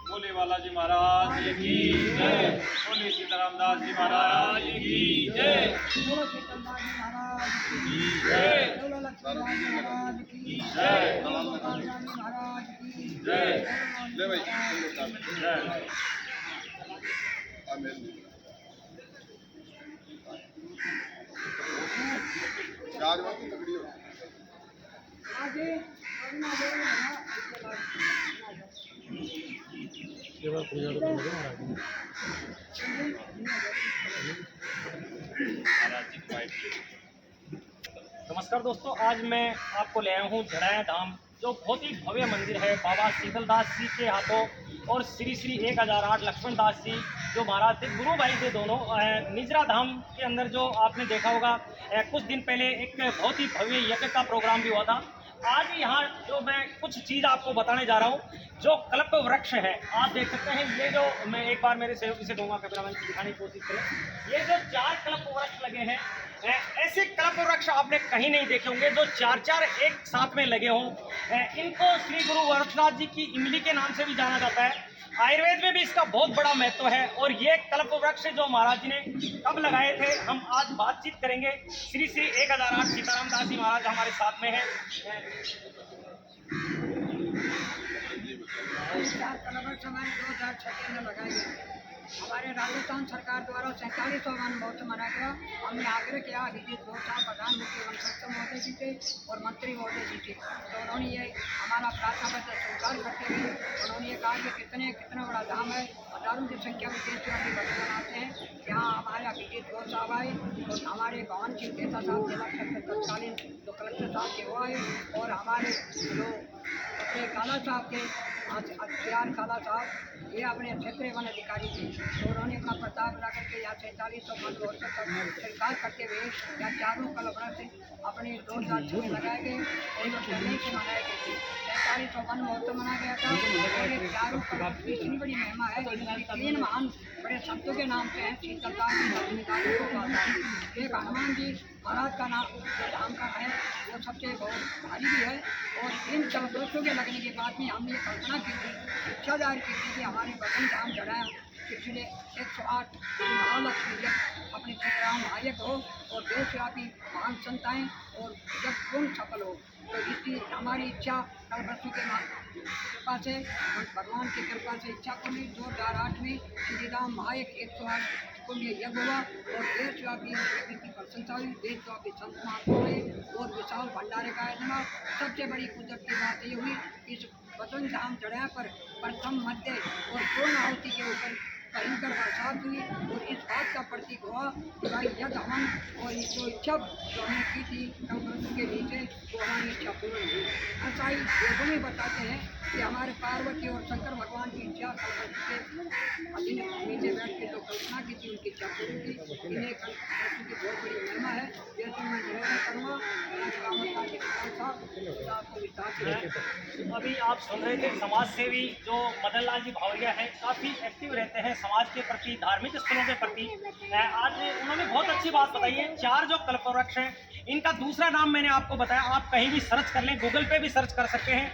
बोले बालाजी महाराज की जय। बोले सीताराम दास जी महाराज की जय। नमस्कार दोस्तों, आज मैं आपको ले आया हूँ झड़ाया धाम, जो बहुत ही भव्य मंदिर है बाबा शीतलदास जी के हाथों और श्री श्री 1008 लक्ष्मण दास जी जो महाराज थे, गुरु भाई थे दोनों। निजरा धाम के अंदर जो आपने देखा होगा, कुछ दिन पहले एक बहुत ही भव्य यज्ञ का प्रोग्राम भी हुआ था। आज यहाँ जो मैं कुछ चीज़ आपको बताने जा रहा हूँ, जो कल्प वृक्ष है, आप देख सकते हैं। ये जो मैं एक बार मेरे सहयोगी से दूंगा, कैमरामैन दिखाने की कोशिश करें। ये जो 4 कल्प वृक्ष लगे हैं, ऐसे कल्प वृक्ष आपने कहीं नहीं देखे होंगे जो 4 एक साथ में लगे हों। इनको श्री गुरु गोरक्षनाथ जी की इमली के नाम से भी जाना जाता है। आयुर्वेद में भी इसका बहुत बड़ा महत्व है। और ये कल्प वृक्ष जो महाराज जी ने कब लगाए थे, हम आज बातचीत करेंगे। श्री श्री 1008 सीताराम दास जी महाराज हमारे साथ में हैं। 2006 में लगाए गए। हमारे राजस्थान सरकार द्वारा 47वां वन महोत्सव मनाया गया। हमने आग्रह किया, विजित गौड़ साहब प्रधानमंत्री वन संस्था महोदय जी थे और मंत्री महोदय जी थे, तो उन्होंने ये हमारा प्रार्थना पत्र स्वीकार करते हुए उन्होंने ये कहा कि कितना बड़ा धाम है, हजारों की संख्या में देशव्यापी भक्त मनाते हैं। यहाँ हमारे विजित गौड़ साहब आए और हमारे भवन सिंह नेता साहब जिला कलेक्टर तत्कालीन जो कलेक्टर साहब के वो आए, और हमारे जो अपने काला साहब के अख्तियार काला साहब, ये अपने क्षेत्रीय वन अधिकारी थे, तो उन्होंने अपना प्रताप ला करके यहाँ 47 वन महोत्सव का स्वीकार करते हुए यहाँ 4 कल्प वृक्ष अपने 2006 में लगाए गए और जो चेन्नई से मनाए गए थे। 47वां वन महोत्सव मनाया गया था और ये 4 कल्प की इतनी बड़ी महिमा है। 3 महान बड़े संतों के नाम से हैं, शीतलदास जी, लक्ष्मीदास को। एक हनुमान जी महाराज का नाम जो धाम का है वो सबसे बहुत भारी भी है। और इन कल्पवृक्षों के लगने के बाद में हमने ये कल्पना की थी, इच्छा जाहिर की थी कि हमारे वतन धाम झड़ाया पिछले 108 महालक्ष्मी अपने श्रीराम नायक हो और देशव्यापी महान संताएँ और जब पूर्ण सफल हो। तो इसकी हमारी इच्छा कल्पवृक्षों के कृपा से, भगवान की कृपा से इच्छा को ली। 2008 में श्री राम नायक 108 पुण्य यज्ञ हुआ और देशव्यापी की प्रशंसा हुई, देशव्यापी संत महात्मा हुए और विशाल भंडारे का आयोजन। सबसे बड़ी कुदरत की बात ये हुई, इस वतन धाम चढ़ाया पर प्रथम मध्य और पूर्ण आहुति के ऊपर भयंकर बरसात हुई और इस बात का प्रतीक हुआ कि भाई यज्ञ हवन और जो इच्छा जो हमने की थी कल्पवृक्ष के नीचे, वो हमारी इच्छा पूर्ण हुई। ऐसा ही वेदों में बताते हैं कि हमारे पार्वती और शंकर भगवान की इच्छा कल्पवृक्ष के अधीन नीचे बैठ के जो कल्पना की थी उनकी इच्छा पूरी थी। इन्हें कल्पवृक्ष की बहुत बड़ी महिमा है। जैसे मैं निवेदन करूँगा अभी आप सुन रहे थे समाज सेवी जो मदन लाल जी भावरिया हैं, काफ़ी एक्टिव रहते हैं समाज के प्रति, धार्मिक स्थलों के प्रति। आज उन्होंने बहुत अच्छी बात बताई है। 4 जो कल्पवृक्ष हैं, इनका दूसरा नाम मैंने आपको बताया, आप कहीं भी सर्च कर लें, गूगल पे भी सर्च कर सकते हैं।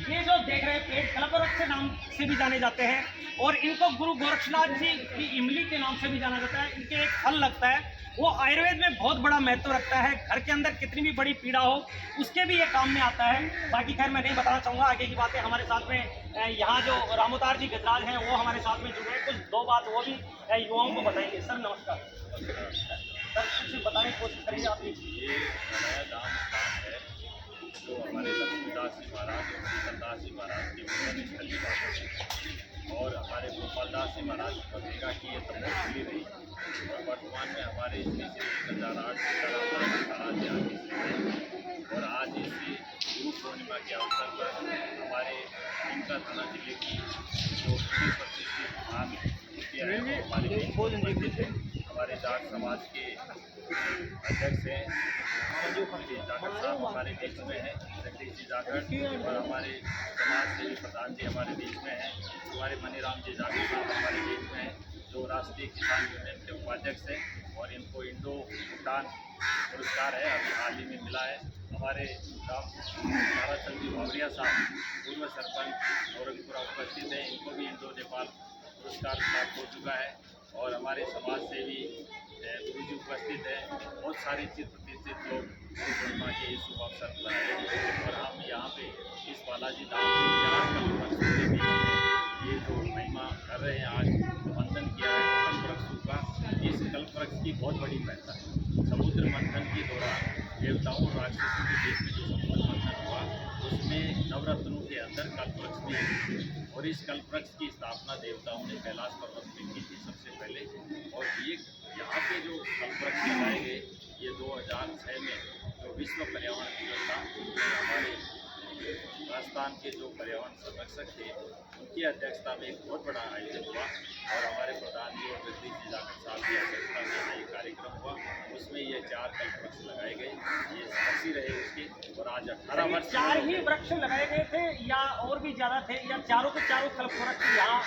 ये जो देख रहे हैं पेड़ कल्पवृक्ष के नाम से भी जाने जाते हैं और इनको गुरु गोरक्षनाथ जी की इमली के नाम से भी जाना जाता है। इनके एक फल लगता है, वो आयुर्वेद में बहुत बड़ा महत्व रखता है। घर के अंदर कितनी भी बड़ी पीड़ा हो उसके भी ये काम में आता है। बाकी खैर मैं नहीं बताना चाहूँगा आगे की बातें। हमारे साथ में यहाँ जो रामोतार जी गजराज हैं वो हमारे साथ में जुड़े हैं, कुछ 2 बात वो भी युवाओं को बताएंगे। सर नमस्कार। सर कुछ बताने की कोशिश करिए आप। ये नया धाम स्थान है जो हमारे लक्ष्मीदास जी महाराज और शीतलदास जी महाराज की पूजन स्थली है और हमारे गोपालदास जी महाराज की पत्रिका की ये तपस्वी रही और वर्तमान में हमारे श्री श्री 1008 सीताराम दास जी महाराज यहाँ की स्थित है। और आज इसी गुरु पूर्णिमा के अवसर पर हमारे टीमका थाना जिले की जो प्रतिष्ठित महान मूर्तियाँ हैं वो हमारे बीच उपस्थित है। हमारे जाट समाज के अध्यक्ष हैं जाखड़ साहब हमारे बीच में हैं, जगदीश जी जाखड़, और हमारे समाज सेवी प्रधान जी हमारे बीच में हैं, हमारे मनीराम जी जाखड़ साहब हमारे बीच में हैं जो राष्ट्रीय किसान यूनियन के उपाध्यक्ष हैं और इनको इंडो दान पुरस्कार है, अभी हाल ही में मिला है। हमारे गाँव ताराचंद जी भावरिया साहब पूर्व सरपंच औरंगपुरा उपस्थित हैं, इनको भी इंडो नेपाल पुरस्कार प्राप्त हो चुका है। और हमारे समाज से भी गुरुजी उपस्थित हैं। बहुत सारे चित्र प्रतिष्ठित लोग गुरु पूर्णिमा के इस शुभ अवसर पर आए और हम यहाँ पे इस बालाजी धाम के 4 कल्पवृक्षों के बीच में ये जो महिमा कर रहे हैं, आज मंथन किया है कल्पवृक्षों का। इस कल्पवृक्ष की बहुत बड़ी महत्ता है। समुद्र मंथन के दौरान देवताओं और राक्षसों के बीच में जो समुद्र मंथन हुआ, उसमें नवरत्नों के अंदर कल्पवृक्ष भी है। और इस कल्पवृक्ष की स्थापना देवताओं ने कैलाश पर्वत में की थी सबसे पहले। और ये यहाँ पे जो कल्पवृक्ष लगाए गए, ये 2006 में जो विश्व पर्यावरण दिवस था, उनमें हमारे राजस्थान के जो पर्यावरण संरक्षक थे, उनकी अध्यक्षता में एक बहुत बड़ा आयोजन हुआ। और हमारे प्रधान जी और जगदीश जी जाखड़ साहब की अध्यक्षता में एक कार्यक्रम हुआ, उसमें ये 4 कल्पवृक्ष लगाए गए। ये साक्षी रहे उसके। और आज 18 वर्ष 4 ही वृक्ष लगाए गए थे या और भी ज़्यादा थे, या चारों के चारों कल्पवृक्ष यहाँ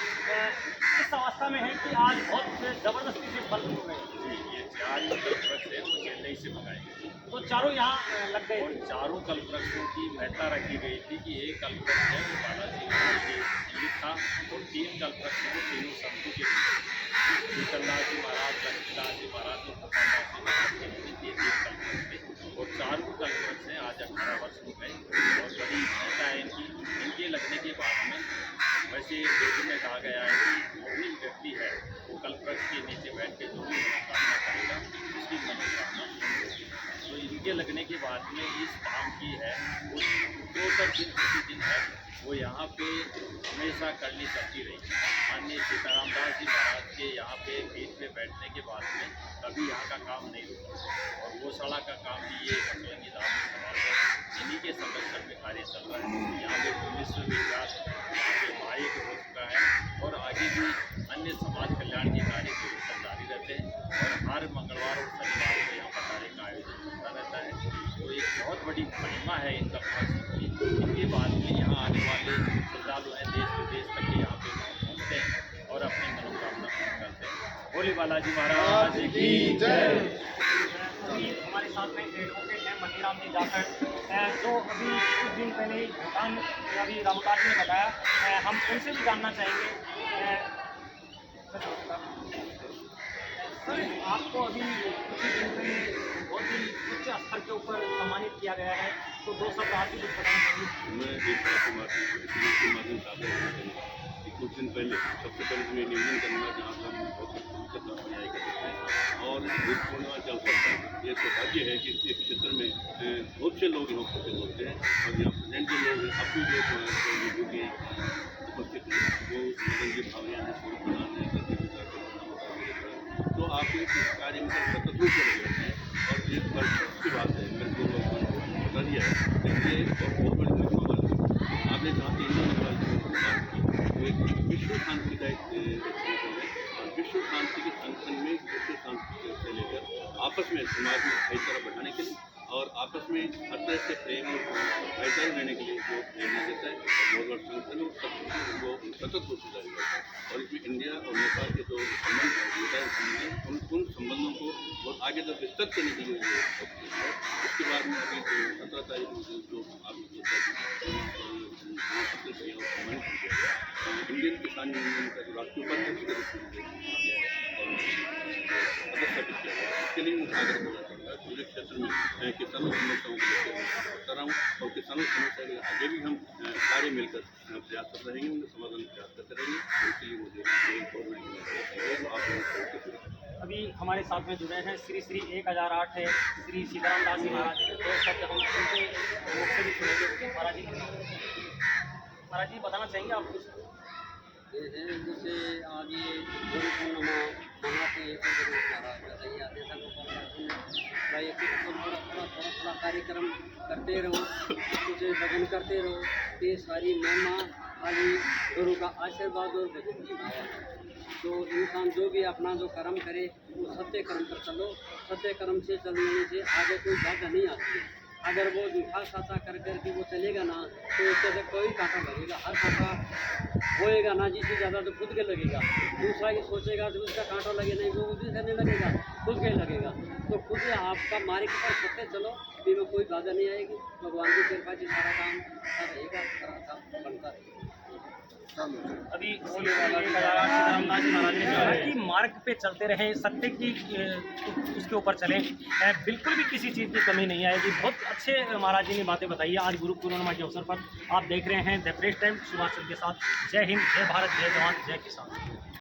इस अवस्था में है कि आज बहुत ज़बरदस्ती से फल हो गए? जी, ये 4 ही कल्पवृक्ष है, वो चेन्नई से मंगाए गए। तो चारों यहाँ लग गए और थे। चारों कल्पवृक्षों की महत्ता रखी गई थी कि एक कल्पवृक्ष है वो बालाजी महाराज के जीवित था, और 3 कल्पवृक्ष हैं वो तीनों संतों के शीतलदास जी महाराज, लक्ष्मीदास जी महाराज और गोपालदास जी महाराज के निमित्त ये 3 कल्पवृक्ष थे। और चारों कल्पवृक्ष हैं आज 18 वर्ष हो गए। और बड़ी महत्ता है इनके लगने के बाद में। वैसे वेद में कहा गया है कि जो भी व्यक्ति है वो कल्पवृक्ष के नीचे बैठ के जो भी मनोकामना करेगा उसकी मनोकामना पूर्ण होगी। तो इनके लगने के बाद में इस धाम की है वो उत्तरोत्तर दिन प्रतिदिन है वो यहाँ पे हमेशा करनी चलती रही। माननीय सीताराम दास जी महाराज के यहाँ पे पीठ पे बैठने के बाद में कभी यहाँ का काम नहीं रुका। और गौशाला का काम भी ये पचलंगी धाम में समाज है, इन्हीं के संरक्षण में कार्य चल रहा है। यहाँ पे विश्वविख्यात यहाँ पे माइक हो चुका है। और आगे भी अन्य समाज कल्याण के कार्य निरंतर जारी रहते हैं। और हर मंगलवार और शनिवार को यहाँ पर कार्य का आयोजन चलता रहता है। तो एक बहुत बड़ी महिमा है इन कल्पवृक्षों की। इनके बाद में यहाँ आने वाले श्रद्धालु हैं देश विदेश तक के यहाँ पे पहुँचते हैं और अपनी मनोकामना पूर्ण करते हैं। भोले बालाजी महाराज की जय। अभी हमारे साथ में एडवोकेट हैं मनीराम जी जाखड़, जो अभी कुछ दिन पहले ही भूटान अभी रामकाज ने बताया, हम उनसे भी जानना चाहेंगे। सर, आपको अभी कुछ ही दिन पहले बहुत ही उच्च स्तर के ऊपर सम्मानित किया गया है, तो 2 शब्द आप भी कुछ बताना चाहिए। मैं एक के माध्यम से आपको बताना चाहूँगा कि कुछ दिन पहले सबसे पहले तो मैं निवेदन करूँगा कि आप हम बहुत बधाई करते हैं। और गुरु पूर्णिमा के अवसर पर ये सौभाग्य है कि इस क्षेत्र में बहुत से लोग यहाँ उपस्थित होते हैं। और यहाँ प्रेजेंट जो लोग हैं अपनी जो के उपस्थित हैं वो मदन जी भावरिया हैं, पूर्व प्रधान हैं, तो आप इस कार्य में सतत रूप से लगे हैं। और एक बड़ी बात है, मेरे को बता दिया है, इसलिए बहुत बड़ी महिमा वाली आपने जहाँ की इंडो नेपाल की बात की, वो एक विश्व शांति का एक संगठन है। और विश्व शांति के संगठन में विश्व शांति से लेकर आपस में समाज में भाईचारा बढ़ाने के लिए और आपस में हर तरह से प्रेम और भाईचारा देने के लिए जो प्रेरणा देता है बहुत बड़ा संगठन है। वो सतत रूप से जारी रहता है। और इसमें इंडिया और नेपाल के जो संबंध हैं उन संबंधों को बहुत आगे तक विस्तृत करने के लिए है। उसके बाद में अभी 17 तारीख को जो आप सम्मानित किया गया इंडियन किसान यूनियन का जो राष्ट्रीय उपाध्यक्ष के रूप में पदस्थापित किया गया, इसके लिए मुझे आग्रह करना चाहूँगा। पूरे क्षेत्र में किसानों समस्याओं को लेकर करता रहा हूँ और किसानों समस्या के आगे भी हम कार्य मिलकर प्रयास कर रहेंगे, उन्हें समाधान प्रयास करते रहेंगे। इसके लिए मुझे बहुत अभी हमारे साथ में जुड़े हैं श्री श्री 1008 है श्री सीताराम दास जी महाराज जी। 2 शब्द हम उनके मुख से भी सुनेंगे। महाराज जी बताना चाहेंगे आप कुछ? जैसे आज ये गुरु पूर्णिमा मनाते हैं तो गुरु महाराज बताइए जैसा थोड़ा कार्यक्रम करते रहो, कुछ भजन करते रहो। ये सारी महिमा खाली गुरु का आशीर्वाद और भजन की माया है। तो इंसान जो भी अपना जो कर्म करे वो सत्य कर्म पर चलो। सत्य कर्म से चलने से आगे कोई बाधा नहीं आती है। अगर वो झूठा साचा कर करके वो चलेगा ना तो उसके अंदर कोई कांटा लगेगा, हर कांटा होएगा ना जिससे ज़्यादा तो खुद के लगेगा। दूसरा ये सोचेगा तो उसका कांटा लगे नहीं, वो उसी करने लगेगा, खुद के लगेगा। तो खुद से आपका मार्ग पर सत्य चलो, भी में कोई बाधा नहीं आएगी। भगवान की कृपा से सारा काम अच्छा रहेगा, अच्छा बनता रहेगा। अभी सीतारामदास जी महाराज ने कहा कि मार्ग पे चलते रहे, सत्य की उसके ऊपर चलें, बिल्कुल भी किसी चीज़ की कमी नहीं आएगी। बहुत अच्छे महाराज जी ने बातें बताई है। आज गुरु पूर्णिमा के अवसर पर आप देख रहे हैं the press time Subhash Chandra के साथ। जय हिंद, जय भारत, जय जवान, जय किसान।